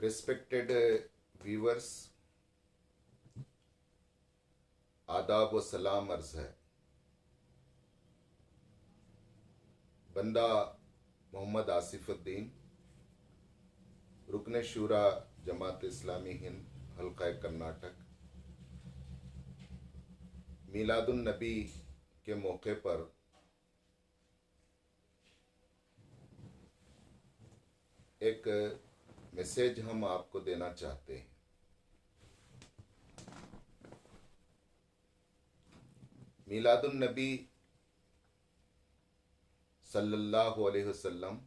Respected viewers, आदाब व सलाम अर्ज है। बंदा मोहम्मद आसिफुद्दीन, रुकन शूरा जमात इस्लामी हिंद हल्का कर्नाटक, मीलादुन नबी के मौके पर एक मैसेज हम आपको देना चाहते हैं। मीलादुन नबी सल्लल्लाहु अलैहि वसल्लम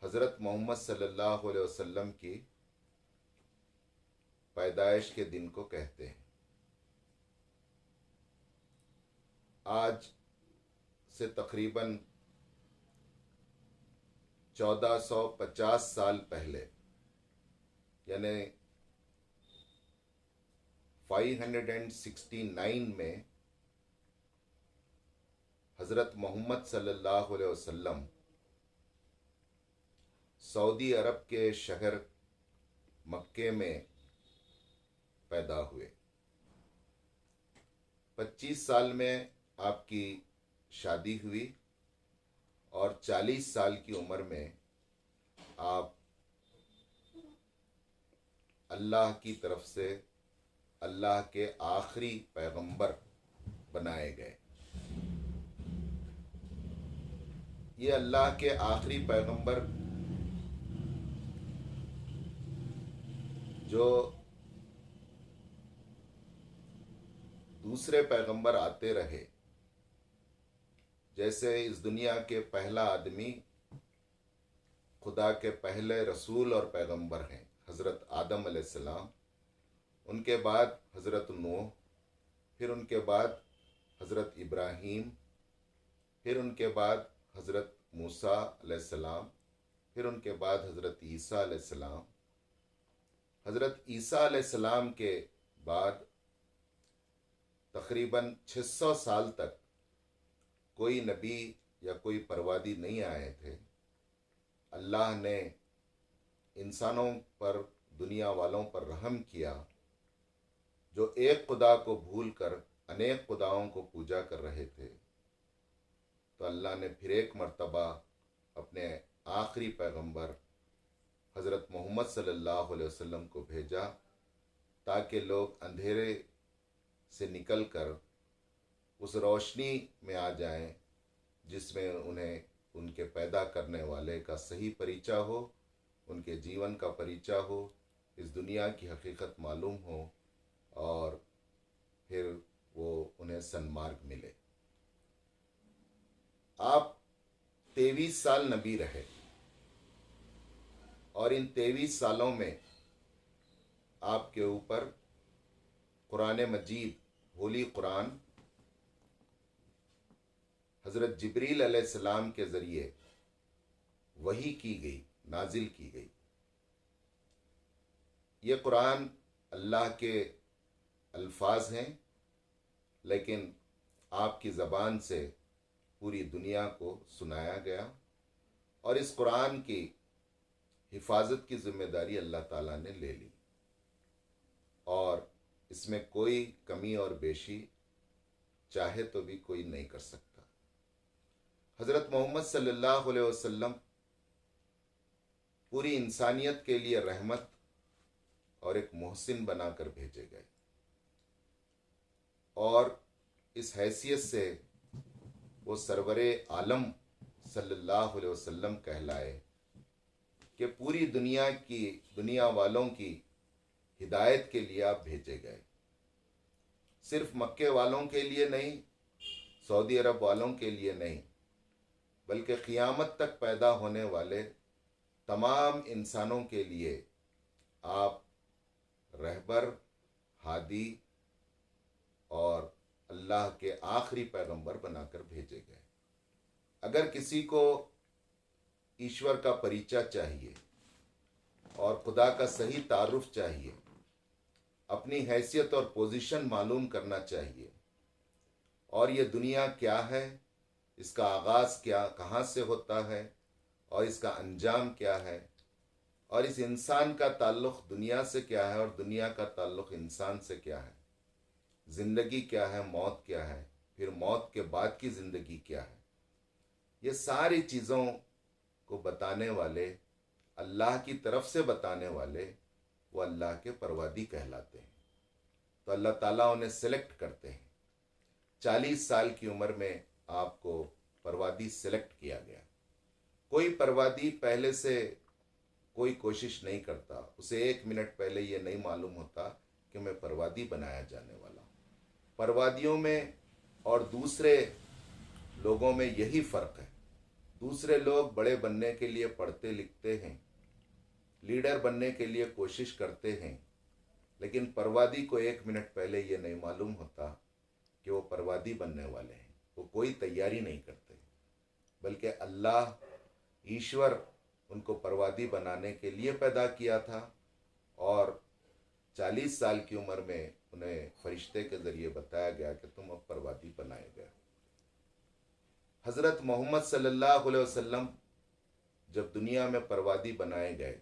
हज़रत मोहम्मद सल्लल्लाहु अलैहि वसल्लम की पैदाइश के दिन को कहते हैं। आज से तकरीबन 1450 साल पहले, यानी 569 में हज़रत मोहम्मद सल्लल्लाहु अलैहि वसल्लम सऊदी अरब के शहर मक्के में पैदा हुए। 25 साल में आपकी शादी हुई और 40 साल की उम्र में आप अल्लाह की तरफ से अल्लाह के आखिरी पैगंबर बनाए गए। ये अल्लाह के आखिरी पैगंबर जो दूसरे पैगंबर आते रहे, जैसे इस दुनिया के पहला आदमी खुदा के पहले रसूल और पैगंबर हैं हज़रत आदम अलैहिस्सलाम, उनके बाद हज़रत नूह, फिर उनके बाद हज़रत इब्राहीम, फिर उनके बाद हज़रत मूसा अलैहिस्सलाम, फिर उनके बाद हज़रत ईसा अलैहिस्सलाम। हज़रत ईसा अलैहिस्सलाम के बाद तकरीबन 600 साल तक कोई नबी या कोई परवादी नहीं आए थे। अल्लाह ने इंसानों पर, दुनिया वालों पर रहम किया जो एक खुदा को भूलकर अनेक खुदाओं को पूजा कर रहे थे। तो अल्लाह ने फिर एक मर्तबा अपने आखिरी पैगंबर हज़रत मोहम्मद सल्लल्लाहु अलैहि वसल्लम को भेजा ताकि लोग अंधेरे से निकलकर उस रोशनी में आ जाएं जिसमें उन्हें उनके पैदा करने वाले का सही परिचय हो, उनके जीवन का परिचय हो, इस दुनिया की हकीकत मालूम हो और फिर वो उन्हें सन्मार्ग मिले। आप 23 साल नबी रहे और इन 23 सालों में आपके ऊपर कुरान मजीद, होली कुरान, हज़रत जिब्रील अलैहिस्सलाम के ज़रिए वही की गई, नाजिल की गई। ये कुरान अल्लाह के अल्फाज हैं, लेकिन आपकी ज़बान से पूरी दुनिया को सुनाया गया और इस कुरान की हिफाजत की जिम्मेदारी अल्लाह ताला ने ले ली और इसमें कोई कमी और बेशी चाहे तो भी कोई नहीं कर सकता। हज़रत मोहम्मद सल्लल्लाहु अलैहि वसल्लम पूरी इंसानियत के लिए रहमत और एक मोहसिन बनाकर भेजे गए और इस हैसियत से वो सरवरे आलम सल्लल्लाहु अलैहि वसल्लम कहलाए कि पूरी दुनिया वालों की हिदायत के लिए आप भेजे गए। सिर्फ मक्के वालों के लिए नहीं, सऊदी अरब वालों के लिए नहीं, बल्कि क़ियामत तक पैदा होने वाले तमाम इंसानों के लिए आप रहबर, हादी और अल्लाह के आखिरी पैगंबर बनाकर भेजे गए। अगर किसी को ईश्वर का परिचय चाहिए और खुदा का सही तारुफ चाहिए, अपनी हैसियत और पोजीशन मालूम करना चाहिए और ये दुनिया क्या है, इसका आगाज़ क्या, कहाँ से होता है और इसका अंजाम क्या है और इस इंसान का ताल्लुक़ दुनिया से क्या है और दुनिया का ताल्लुक़ इंसान से क्या है, ज़िंदगी क्या है, मौत क्या है, फिर मौत के बाद की ज़िंदगी क्या है, ये सारी चीज़ों को बताने वाले, अल्लाह की तरफ से बताने वाले, वो अल्लाह के परवादी कहलाते हैं। तो अल्लाह ताला उन्हें सेलेक्ट करते हैं। 40 साल की उम्र में आपको परवादी सेलेक्ट किया गया। कोई परवादी पहले से कोई कोशिश नहीं करता, उसे 1 मिनट पहले ये नहीं मालूम होता कि मैं परवादी बनाया जाने वाला हूँ। परवादियों में और दूसरे लोगों में यही फ़र्क है। दूसरे लोग बड़े बनने के लिए पढ़ते लिखते हैं, लीडर बनने के लिए कोशिश करते हैं, लेकिन परवादी को 1 मिनट पहले ये नहीं मालूम होता कि वो परवादी बनने वाले हैं। वो कोई तैयारी नहीं करते, बल्कि अल्लाह ईश्वर उनको परवादी बनाने के लिए पैदा किया था और 40 साल की उम्र में उन्हें फरिश्ते के ज़रिए बताया गया कि तुम अब परवादी बनाए गए। हज़रत मोहम्मद सल्लल्लाहु अलैहि वसल्लम जब दुनिया में परवादी बनाए गए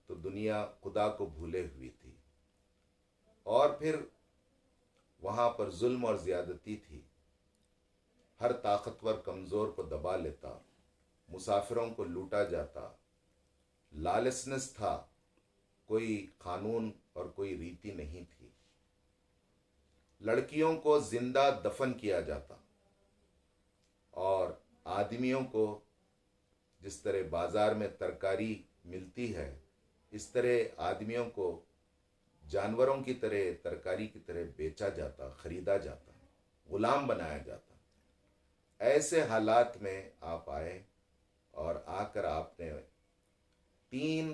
तो दुनिया खुदा को भूले हुई थी और फिर वहाँ पर जुल्म और ज़्यादती थी। हर ताकतवर कमज़ोर को दबा लेता, मुसाफिरों को लूटा जाता, लॉलेसनेस था, कोई कानून और कोई रीति नहीं थी। लड़कियों को जिंदा दफन किया जाता और आदमियों को जिस तरह बाजार में तरकारी मिलती है, इस तरह आदमियों को जानवरों की तरह, तरकारी की तरह बेचा जाता, खरीदा जाता, गुलाम बनाया जाता। ऐसे हालात में आप आए और आकर आपने 3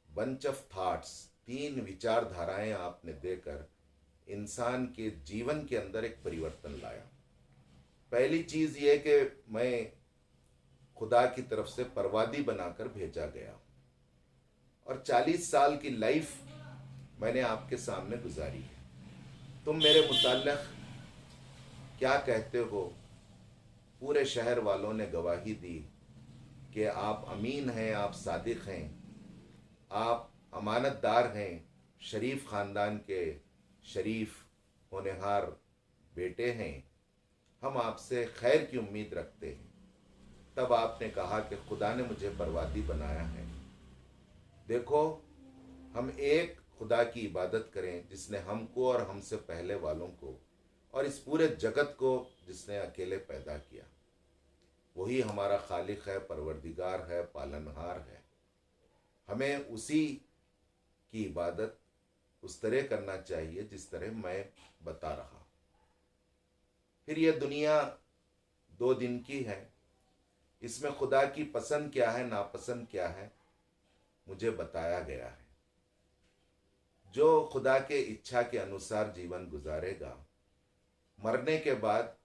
बंच ऑफ थॉट्स, 3 विचारधाराएं आपने देकर इंसान के जीवन के अंदर एक परिवर्तन लाया। पहली चीज़ ये कि मैं खुदा की तरफ से परवादी बनाकर भेजा गया और 40 साल की लाइफ मैंने आपके सामने गुजारी है। तुम मेरे मुताल्लिक़ क्या कहते हो? पूरे शहर वालों ने गवाही दी कि आप अमीन हैं, आप सादिक हैं, आप अमानतदार हैं, शरीफ ख़ानदान के शरीफ होनहार बेटे हैं, हम आपसे खैर की उम्मीद रखते हैं। तब आपने कहा कि खुदा ने मुझे परवादी बनाया है। देखो, हम एक खुदा की इबादत करें जिसने हमको और हमसे पहले वालों को और इस पूरे जगत को जिसने अकेले पैदा किया। वही हमारा खालिक है, परवरदिगार है, पालनहार है। हमें उसी की इबादत उस तरह करना चाहिए जिस तरह मैं बता रहा। फिर यह दुनिया 2 दिन की है, इसमें खुदा की पसंद क्या है, नापसंद क्या है, मुझे बताया गया है। जो खुदा के इच्छा के अनुसार जीवन गुजारेगा, मरने के बाद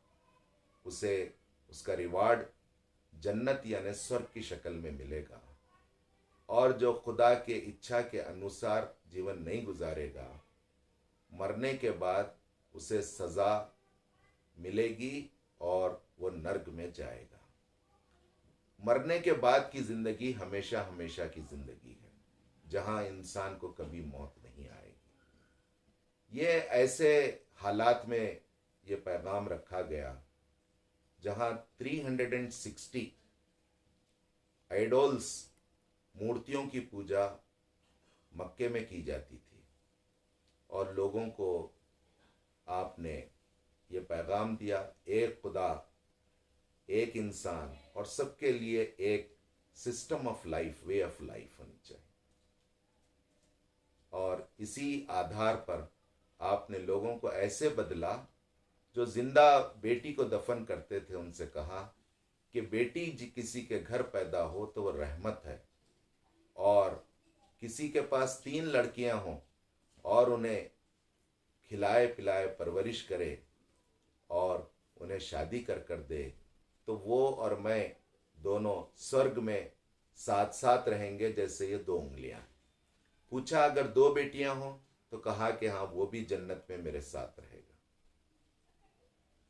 उसे उसका रिवार्ड जन्नत यानी स्वर्ग की शक्ल में मिलेगा, और जो खुदा के इच्छा के अनुसार जीवन नहीं गुजारेगा, मरने के बाद उसे सज़ा मिलेगी और वो नर्क में जाएगा। मरने के बाद की ज़िंदगी हमेशा हमेशा की ज़िंदगी है, जहाँ इंसान को कभी मौत नहीं आएगी। ये ऐसे हालात में ये पैगाम रखा गया जहाँ 360 आइडोल्स, मूर्तियों की पूजा मक्के में की जाती थी और लोगों को आपने ये पैगाम दिया, एक खुदा, एक इंसान और सबके लिए एक system of life, way of life होनी चाहिए। और इसी आधार पर आपने लोगों को ऐसे बदला, जो जिंदा बेटी को दफन करते थे उनसे कहा कि बेटी किसी के घर पैदा हो तो वो रहमत है, और किसी के पास 3 लड़कियां हों और उन्हें खिलाए पिलाए परवरिश करे और उन्हें शादी कर दे, तो वो और मैं दोनों स्वर्ग में साथ साथ रहेंगे जैसे ये 2 उंगलियां। पूछा अगर 2 बेटियां हों तो कहा कि हाँ, वो भी जन्नत में मेरे साथ रहेगा।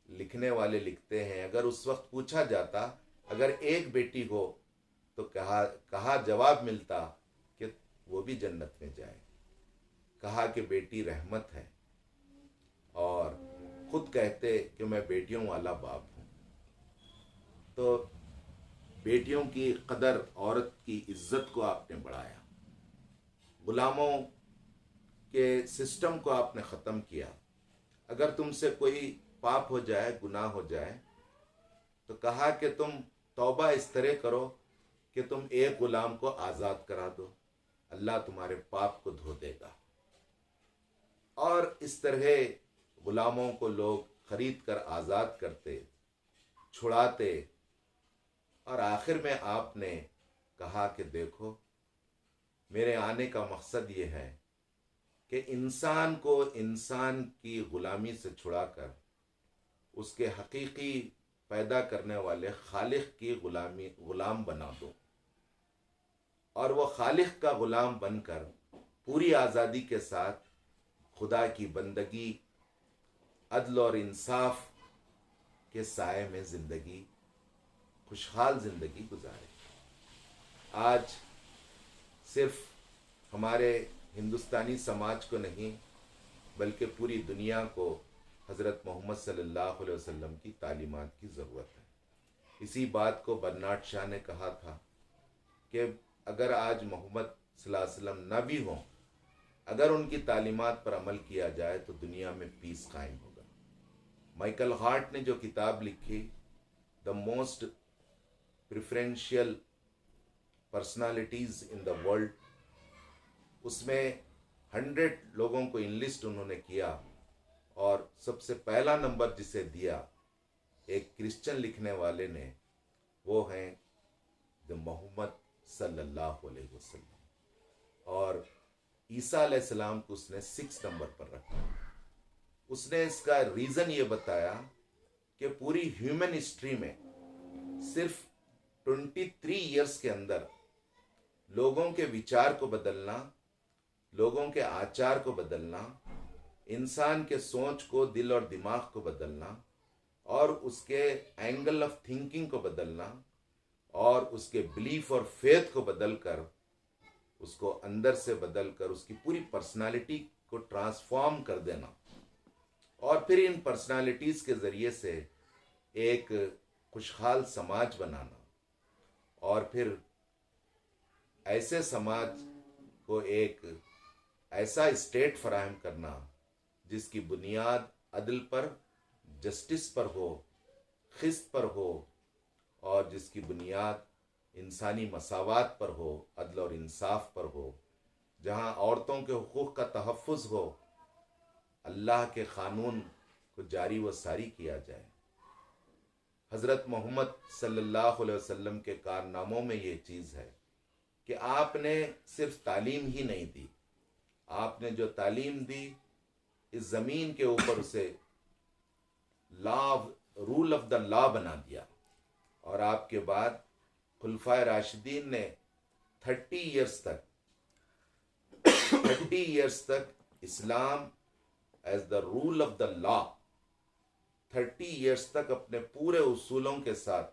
लिखने वाले लिखते हैं, अगर उस वक्त पूछा जाता अगर 1 बेटी हो तो कहा जवाब मिलता कि वो भी जन्नत में जाए। कहा कि बेटी रहमत है, और खुद कहते कि मैं बेटियों वाला बाप हूँ। तो बेटियों की कदर, औरत की इज्जत को आपने बढ़ाया, गुलामों के सिस्टम को आपने ख़त्म किया। अगर तुमसे कोई पाप हो जाए, गुनाह हो जाए, तो कहा कि तुम तौबा इस तरह करो कि तुम एक गुलाम को आज़ाद करा दो, अल्लाह तुम्हारे पाप को धो देगा। और इस तरह गुलामों को लोग खरीद कर आज़ाद करते, छुड़ाते, और आखिर में आपने कहा कि देखो, मेरे आने का मकसद ये है कि इंसान को इंसान की ग़ुलामी से छुड़ाकर उसके हकीकी पैदा करने वाले खालिक की ग़ुलाम बना दो, और वो खालिक का ग़ुलाम बनकर पूरी आज़ादी के साथ खुदा की बंदगी, अदल और इंसाफ के साए में ज़िंदगी, खुशहाल ज़िंदगी गुजारे। आज सिर्फ हमारे हिंदुस्तानी समाज को नहीं, बल्कि पूरी दुनिया को हज़रत मोहम्मद सल्लल्लाहु अलैहि वसल्लम की तालीमात की ज़रूरत है। इसी बात को बर्नार्ड शॉ ने कहा था कि अगर आज मोहम्मद सल्लल्लाहु अलैहि वसल्लम न भी हों, अगर उनकी तालीमात पर अमल किया जाए तो दुनिया में पीस कायम होगा। माइकल हार्ट ने जो किताब लिखी, the most preferential personalities in the world, उसमें 100 लोगों को इनलिस्ट उन्होंने किया, और सबसे पहला नंबर जिसे दिया एक क्रिश्चियन लिखने वाले ने, वो हैं द मोहम्मद सल्लल्लाहु अलैहि वसल्लम। और ईसा अलैहिस्सलाम को उसने 6 नंबर पर रखा। उसने इसका रीज़न ये बताया कि पूरी ह्यूमन हिस्ट्री में सिर्फ 23 ईयर्स के अंदर लोगों के विचार को बदलना, लोगों के आचार को बदलना, इंसान के सोच को, दिल और दिमाग को बदलना, और उसके एंगल ऑफ थिंकिंग को बदलना, और उसके बिलीफ और फेथ को बदलकर, उसको अंदर से बदलकर उसकी पूरी पर्सनालिटी को ट्रांसफॉर्म कर देना, और फिर इन पर्सनालिटीज़ के ज़रिए से एक खुशहाल समाज बनाना, और फिर ऐसे समाज को एक ऐसा स्टेट फराहम करना जिसकी बुनियाद अदल पर, जस्टिस पर हो, खिस्त पर हो, और जिसकी बुनियाद इंसानी मसावात पर हो, अदल और इंसाफ पर हो, जहाँ औरतों के हुकूक़ का तहफ़्फ़ुज़ हो, अल्लाह के क़ानून को जारी व सारी किया जाए। हज़रत मोहम्मद सल्लल्लाहु अलैहि वसल्लम के कारनामों में ये चीज़ है कि आपने सिर्फ तालीम ही नहीं दी, आपने जो तालीम दी, इस ज़मीन के ऊपर उसे रूल ऑफ द लॉ बना दिया। और आपके बाद खुलफाए राशिदीन ने 30 इयर्स तक Islam as the rule of the law 30 years तक अपने पूरे उसूलों के साथ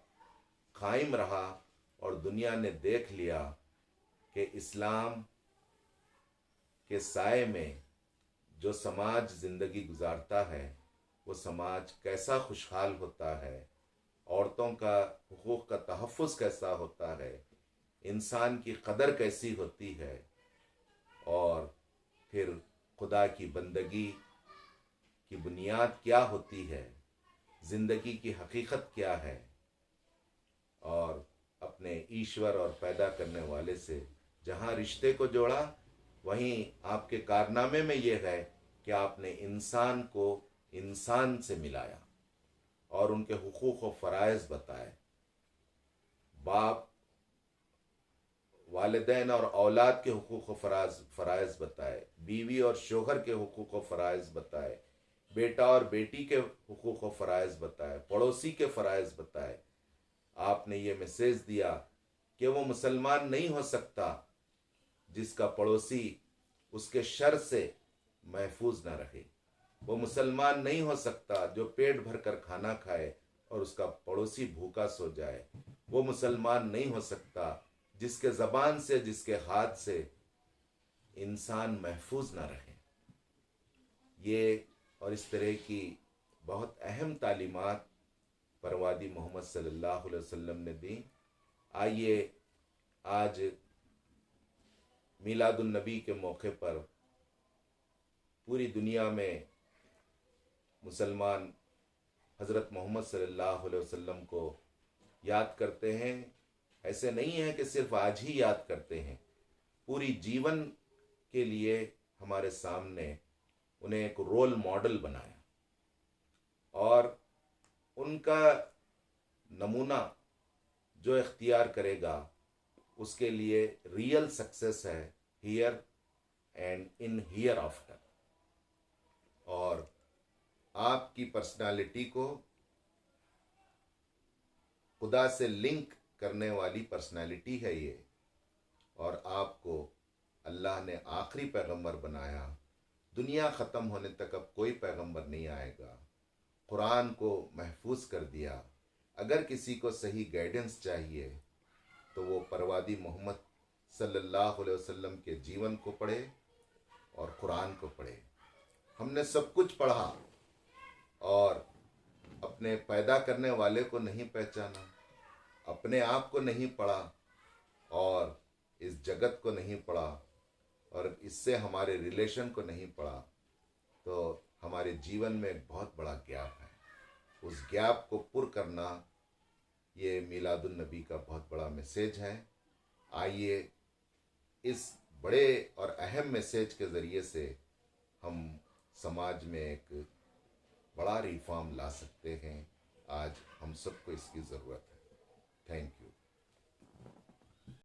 कायम रहा, और दुनिया ने देख लिया कि इस्लाम के साए में जो समाज ज़िंदगी गुजारता है, वो समाज कैसा खुशहाल होता है, औरतों का हुकूक़ का तहफ़्फ़ुज़ कैसा होता है, इंसान की कदर कैसी होती है, और फिर खुदा की बंदगी की बुनियाद क्या होती है, ज़िंदगी की हकीकत क्या है, और अपने ईश्वर और पैदा करने वाले से जहाँ रिश्ते को जोड़ा, वहीं आपके कारनामे में ये है कि आपने इंसान को इंसान से मिलाया और उनके हुकूक़ व फ़राइज़ बताए। बाप, वालिदैन और औलाद के हुकूक़ व फ़राइज़ बताए, बीवी और शोहर के हुकूक़ व फ़राइज़ बताए, बेटा और बेटी के हुकूक़ व फ़राइज़ बताए, पड़ोसी के फ़राइज़ बताए। आपने ये मैसेज दिया कि वो मुसलमान नहीं हो सकता जिसका पड़ोसी उसके शर से महफूज ना रहे। वो मुसलमान नहीं हो सकता जो पेट भर कर खाना खाए और उसका पड़ोसी भूखा सो जाए। वो मुसलमान नहीं हो सकता जिसके ज़बान से, जिसके हाथ से इंसान महफूज ना रहे। ये और इस तरह की बहुत अहम तालीमात परवादी मोहम्मद सल्लल्लाहु अलैहि वसल्लम ने दी। आइए आज मीलादुन नबी के मौके पर पूरी दुनिया में मुसलमान हज़रत मोहम्मद सल्लल्लाहु अलैहि वसल्लम को याद करते हैं। ऐसे नहीं है कि सिर्फ आज ही याद करते हैं, पूरी जीवन के लिए हमारे सामने उन्हें एक रोल मॉडल बनाया और उनका नमूना जो इख्तियार करेगा उसके लिए रियल सक्सेस है here and in here after. और आपकी पर्सनालिटी को खुदा से लिंक करने वाली पर्सनालिटी है ये, और आपको अल्लाह ने आखिरी पैगंबर बनाया। दुनिया ख़त्म होने तक अब कोई पैगंबर नहीं आएगा। कुरान को महफूज कर दिया। अगर किसी को सही गाइडेंस चाहिए तो वो परवादी मोहम्मद सल्लल्लाहु अलैहि वसल्लम के जीवन को पढ़े और कुरान को पढ़े। हमने सब कुछ पढ़ा और अपने पैदा करने वाले को नहीं पहचाना, अपने आप को नहीं पढ़ा और इस जगत को नहीं पढ़ा और इससे हमारे रिलेशन को नहीं पढ़ा, तो हमारे जीवन में एक बहुत बड़ा गैप है। उस गैप को पुर करना ये मीलादुन नबी का बहुत बड़ा मैसेज है। आइए इस बड़े और अहम मैसेज के ज़रिए से हम समाज में एक बड़ा रिफॉर्म ला सकते हैं। आज हम सबको इसकी ज़रूरत है। Thank you.